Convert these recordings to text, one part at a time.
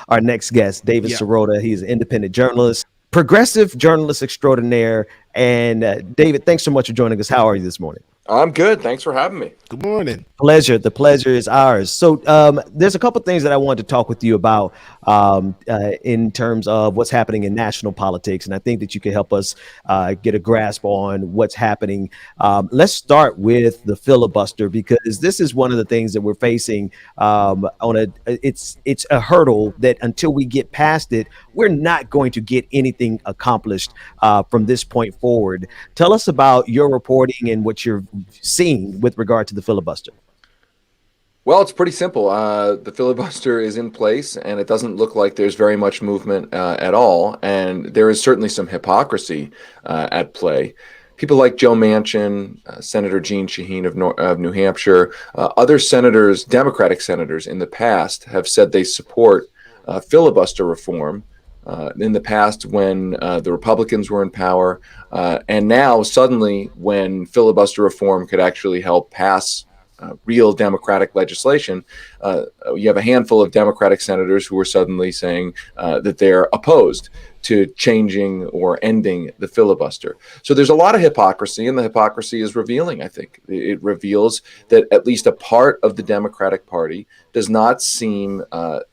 our next guest, David Yeah. Sirota. He's an independent journalist, progressive journalist extraordinaire. And David, thanks so much for joining us. How are you this morning? I'm good. Thanks for having me. Good morning. Pleasure. The pleasure is ours. So, there's a couple things that I wanted to talk with you about in terms of what's happening in national politics, and I think that you can help us get a grasp on what's happening. Let's start with the filibuster because this is one of the things that we're facing. On a, it's a hurdle that until we get past it, we're not going to get anything accomplished from this point forward. Tell us about your reporting and what you're seeing with regard to the filibuster. Well, it's pretty simple. The filibuster is in place, and it doesn't look like there's very much movement at all. And there is certainly some hypocrisy at play. People like Joe Manchin, Senator Jeanne Shaheen of New Hampshire, other senators, Democratic senators in the past have said they support filibuster reform. In the past, when the Republicans were in power, and now suddenly when filibuster reform could actually help pass real democratic legislation, you have a handful of Democratic senators who are suddenly saying that they're opposed to changing or ending the filibuster. So there's a lot of hypocrisy, and the hypocrisy is revealing, I think. It reveals that at least a part of the Democratic Party does not seem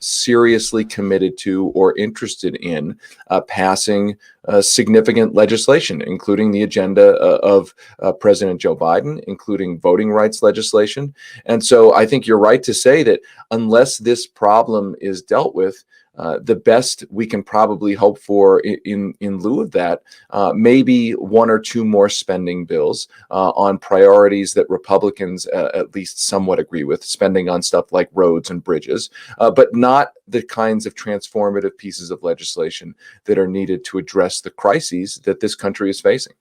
seriously committed to or interested in passing significant legislation, including the agenda of President Joe Biden, including voting rights legislation. And so I think you're right to say that unless this problem is dealt with, the best we can probably hope for in lieu of that, maybe one or two more spending bills on priorities that Republicans at least somewhat agree with, spending on stuff like roads and bridges, but not the kinds of transformative pieces of legislation that are needed to address the crises that this country is facing.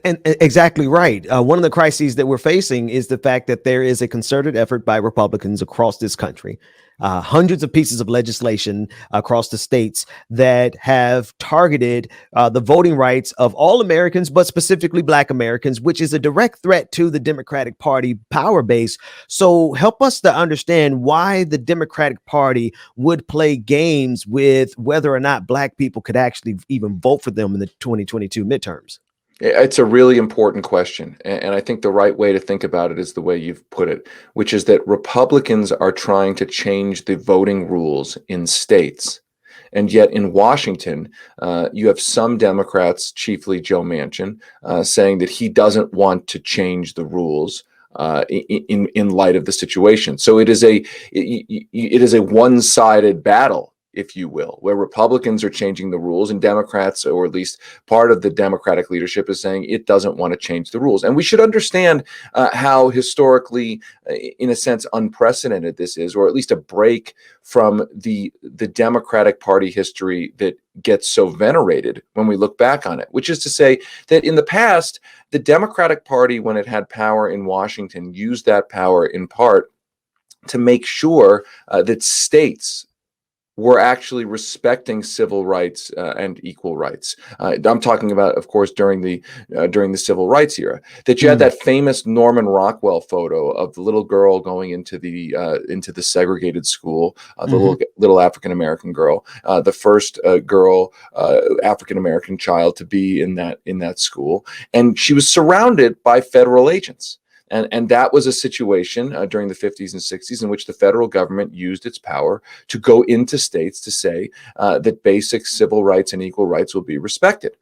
And exactly right. One of the crises that we're facing is the fact that there is a concerted effort by Republicans across this country, hundreds of pieces of legislation across the states that have targeted the voting rights of all Americans, but specifically Black Americans, which is a direct threat to the Democratic Party power base. So help us to understand why the Democratic Party would play games with whether or not Black people could actually even vote for them in the 2022 midterms. It's a really important question. And I think the right way to think about it is the way you've put it, which is that Republicans are trying to change the voting rules in states. And yet in Washington, you have some Democrats, chiefly Joe Manchin, saying that he doesn't want to change the rules in light of the situation. So it is a one-sided battle, if you will, where Republicans are changing the rules and Democrats, or at least part of the Democratic leadership, is saying it doesn't want to change the rules. And we should understand how historically, in a sense, unprecedented this is, or at least a break from the Democratic Party history that gets so venerated when we look back on it, which is to say that in the past, the Democratic Party, when it had power in Washington, used that power in part to make sure that states were actually respecting civil rights and equal rights. I'm talking about, of course, during the civil rights era. That you had that famous Norman Rockwell photo of the little girl going into the segregated school, the little African American girl, the first girl African American child to be in that school, and she was surrounded by federal agents. And that was a situation during the 50s and 60s in which the federal government used its power to go into states to say that basic civil rights and equal rights will be respected.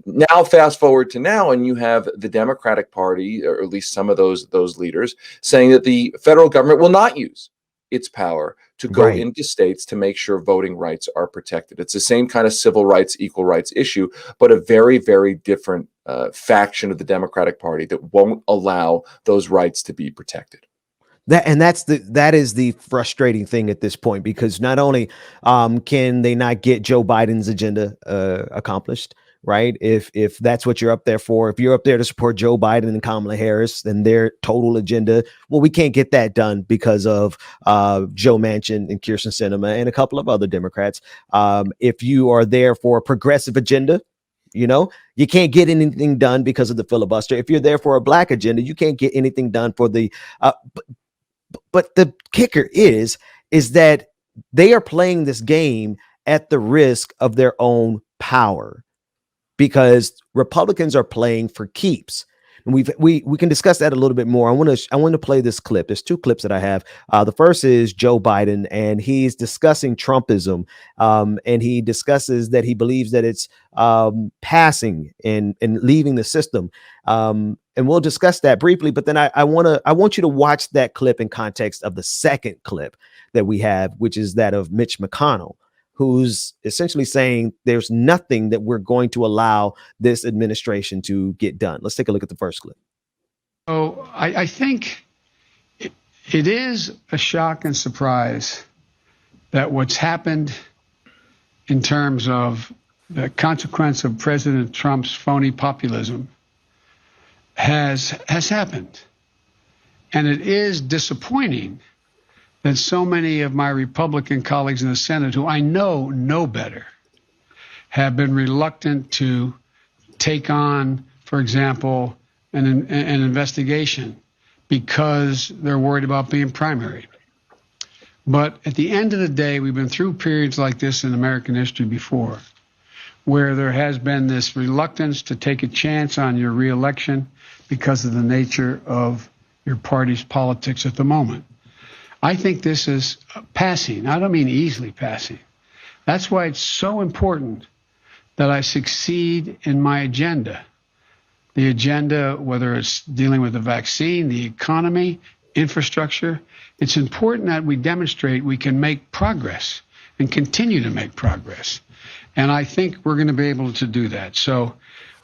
Now, fast forward to now, and you have the Democratic Party, or at least some of those leaders, saying that the federal government will not use its power to go into states to make sure voting rights are protected. It's the same kind of civil rights, equal rights issue, but a very, very different faction of the Democratic Party that won't allow those rights to be protected. That is the frustrating thing at this point, because not only can they not get Joe Biden's agenda accomplished, right? If that's what you're up there for, if you're up there to support Joe Biden and Kamala Harris, then their total agenda, well, we can't get that done because of Joe Manchin and Kyrsten Sinema and a couple of other Democrats. If you are there for a progressive agenda, you can't get anything done because of the filibuster. If you're there for a Black agenda, you can't get anything done for the. But the kicker is that they are playing this game at the risk of their own power, because Republicans are playing for keeps. And we can discuss that a little bit more. I want to play this clip. There's two clips that I have. The first is Joe Biden, and he's discussing Trumpism, and he discusses that he believes that it's passing and leaving the system. And we'll discuss that briefly. But then I want you to watch that clip in context of the second clip that we have, which is that of Mitch McConnell, who's essentially saying there's nothing that we're going to allow this administration to get done. Let's take a look at the first clip. So I think it is a shock and surprise that what's happened in terms of the consequence of President Trump's phony populism has happened. And it is disappointing that so many of my Republican colleagues in the Senate, who I know better, have been reluctant to take on, for example, an investigation because they're worried about being primaried. But at the end of the day, we've been through periods like this in American history before, where there has been this reluctance to take a chance on your reelection because of the nature of your party's politics at the moment. I think this is passing. I don't mean easily passing. That's why it's so important that I succeed in my agenda. The agenda, whether it's dealing with the vaccine, the economy, infrastructure, it's important that we demonstrate we can make progress and continue to make progress. And I think we're going to be able to do that. So,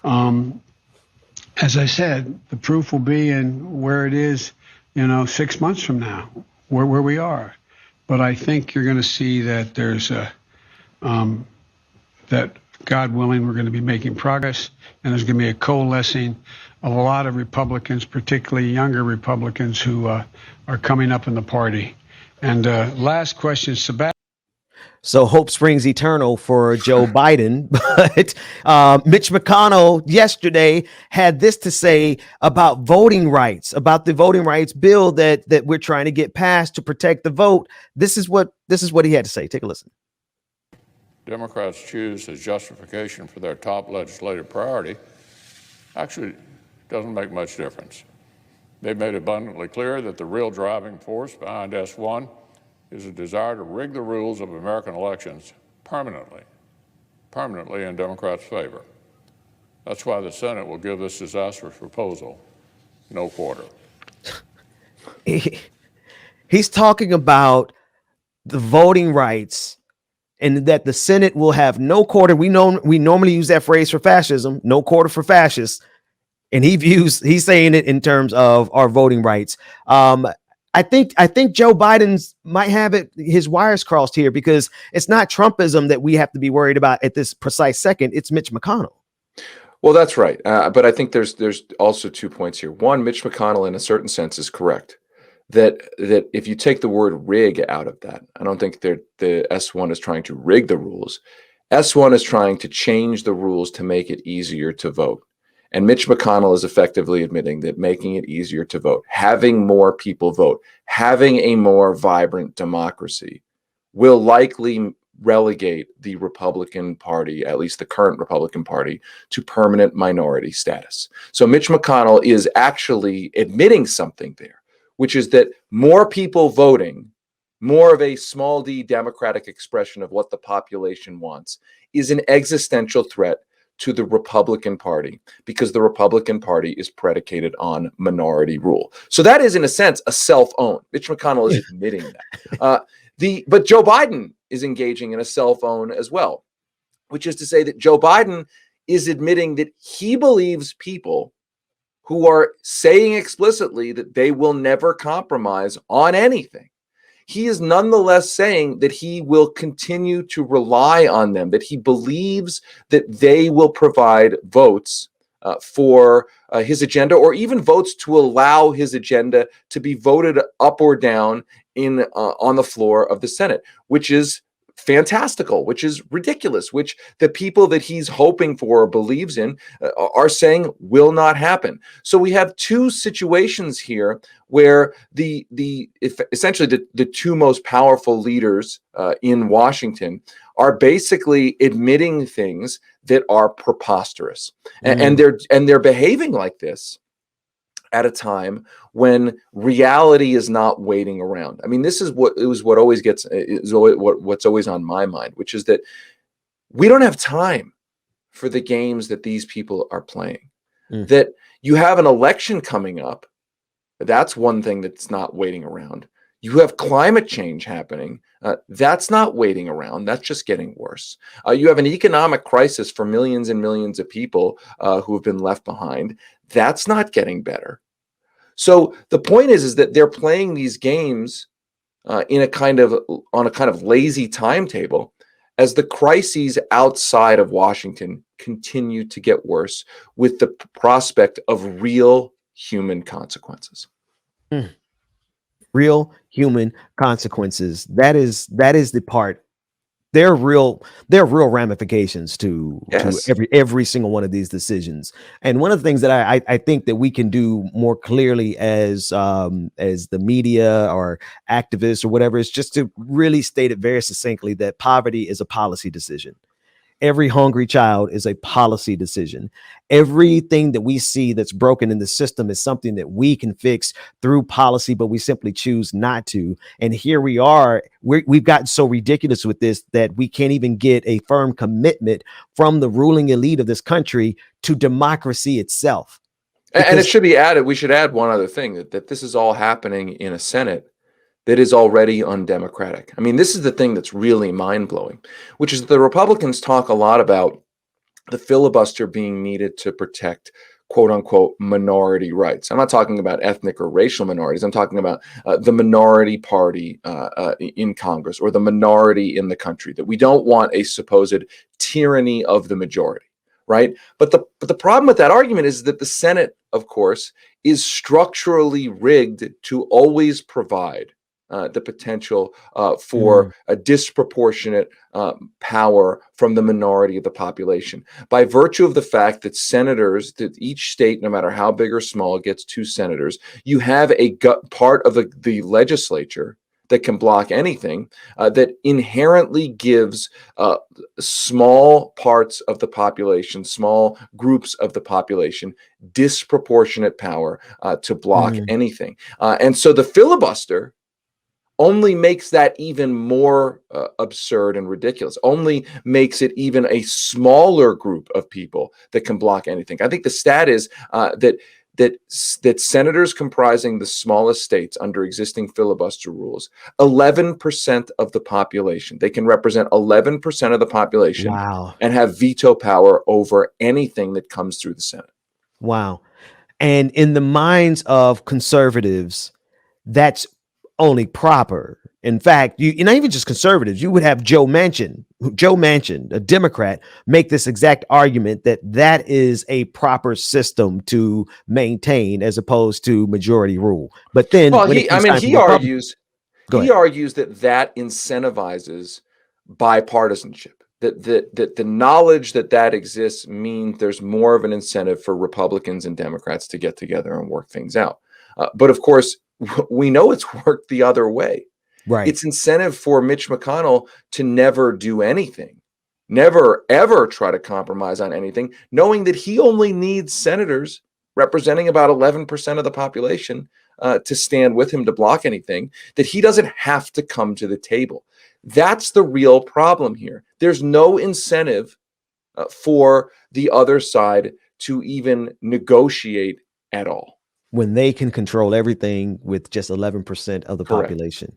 as I said, the proof will be in where it is, 6 months from now, where we are. But I think you're going to see that there's that God willing, we're going to be making progress, and there's going to be a coalescing of a lot of Republicans, particularly younger Republicans who are coming up in the party. And last question, Sebastian. So hope springs eternal for Joe Biden. But Mitch McConnell yesterday had this to say about voting rights, about the voting rights bill that we're trying to get passed to protect the vote. This is what he had to say. Take a listen. Democrats choose as justification for their top legislative priority actually doesn't make much difference. They've made abundantly clear that the real driving force behind S1 is a desire to rig the rules of American elections permanently in Democrats' favor. That's why the Senate will give this disastrous proposal no quarter. He's talking about the voting rights and that the Senate will have no quarter. We normally use that phrase for fascism, no quarter for fascists. And he's saying it in terms of our voting rights. I think Joe Biden's might have his wires crossed here, because it's not Trumpism that we have to be worried about at this precise second. It's Mitch McConnell. Well, that's right. But I think there's also 2 points here. One, Mitch McConnell, in a certain sense, is correct. That if you take the word rig out of that, I don't think the S1 is trying to rig the rules. S1 is trying to change the rules to make it easier to vote. And Mitch McConnell is effectively admitting that making it easier to vote, having more people vote, having a more vibrant democracy will likely relegate the Republican Party, at least the current Republican Party, to permanent minority status. So Mitch McConnell is actually admitting something there, which is that more people voting, more of a small d democratic expression of what the population wants, is an existential threat to the Republican Party, because the Republican Party is predicated on minority rule. So that is, in a sense, a self-own. Mitch McConnell is admitting that. But Joe Biden is engaging in a self-own as well, which is to say that Joe Biden is admitting that he believes people who are saying explicitly that they will never compromise on anything. He is nonetheless saying that he will continue to rely on them, that he believes that they will provide votes for his agenda, or even votes to allow his agenda to be voted up or down on the floor of the Senate, which is fantastical, which is ridiculous, which the people that he's hoping for or believes in are saying will not happen. So we have two situations here where essentially the two most powerful leaders in Washington are basically admitting things that are preposterous, and they're behaving like this at a time when reality is not waiting around. I mean, this is what always gets what's always on my mind, which is that we don't have time for the games that these people are playing. That you have an election coming up. That's one thing that's not waiting around. You have climate change happening. That's not waiting around. That's just getting worse. You have an economic crisis for millions and millions of people who have been left behind. That's not getting better. So the point is that they're playing these games on a kind of lazy timetable as the crises outside of Washington continue to get worse with the prospect of real human consequences. Real human consequences. That is the part. There are real ramifications to every single one of these decisions. And one of the things that I think that we can do more clearly as the media or activists or whatever is just to really state it very succinctly that poverty is a policy decision. Every hungry child is a policy decision. Everything that we see that's broken in the system is something that we can fix through policy, but we simply choose not to. And here we are. We've gotten so ridiculous with this that we can't even get a firm commitment from the ruling elite of this country to democracy itself. And it should be added, we should add one other thing, that this is all happening in a Senate that is already undemocratic. I mean, this is the thing that's really mind-blowing, which is that the Republicans talk a lot about the filibuster being needed to protect quote unquote minority rights. I'm not talking about ethnic or racial minorities. I'm talking about the minority party in Congress or the minority in the country, that we don't want a supposed tyranny of the majority, right? But the problem with that argument is that the Senate, of course, is structurally rigged to always provide the potential for a disproportionate power from the minority of the population by virtue of the fact that senators, that each state, no matter how big or small, gets 2 senators. You have a part of the legislature that can block anything that inherently gives small parts of the population, small groups of the population, disproportionate power to block anything. And so the filibuster only makes that even more absurd and ridiculous, only makes it even a smaller group of people that can block anything. I think the stat is that senators comprising the smallest states under existing filibuster rules, 11% of the population, they can represent 11% of the population. Wow. And have veto power over anything that comes through the Senate. Wow. And in the minds of conservatives, that's only proper. In fact, not even just conservatives, you would have Joe Manchin, a Democrat, make this exact argument that is a proper system to maintain as opposed to majority rule. But then, he argues that incentivizes bipartisanship. That the knowledge that exists means there's more of an incentive for Republicans and Democrats to get together and work things out. But of course, we know it's worked the other way. Right. It's incentive for Mitch McConnell to never do anything, never, ever try to compromise on anything, knowing that he only needs senators representing about 11% of the population to stand with him to block anything, that he doesn't have to come to the table. That's the real problem here. There's no incentive for the other side to even negotiate at all, when they can control everything with just 11% of the population.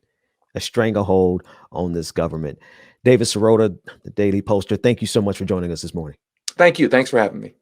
A stranglehold on this government. David Sirota, the Daily Poster, thank you so much for joining us this morning. Thank you. Thanks for having me.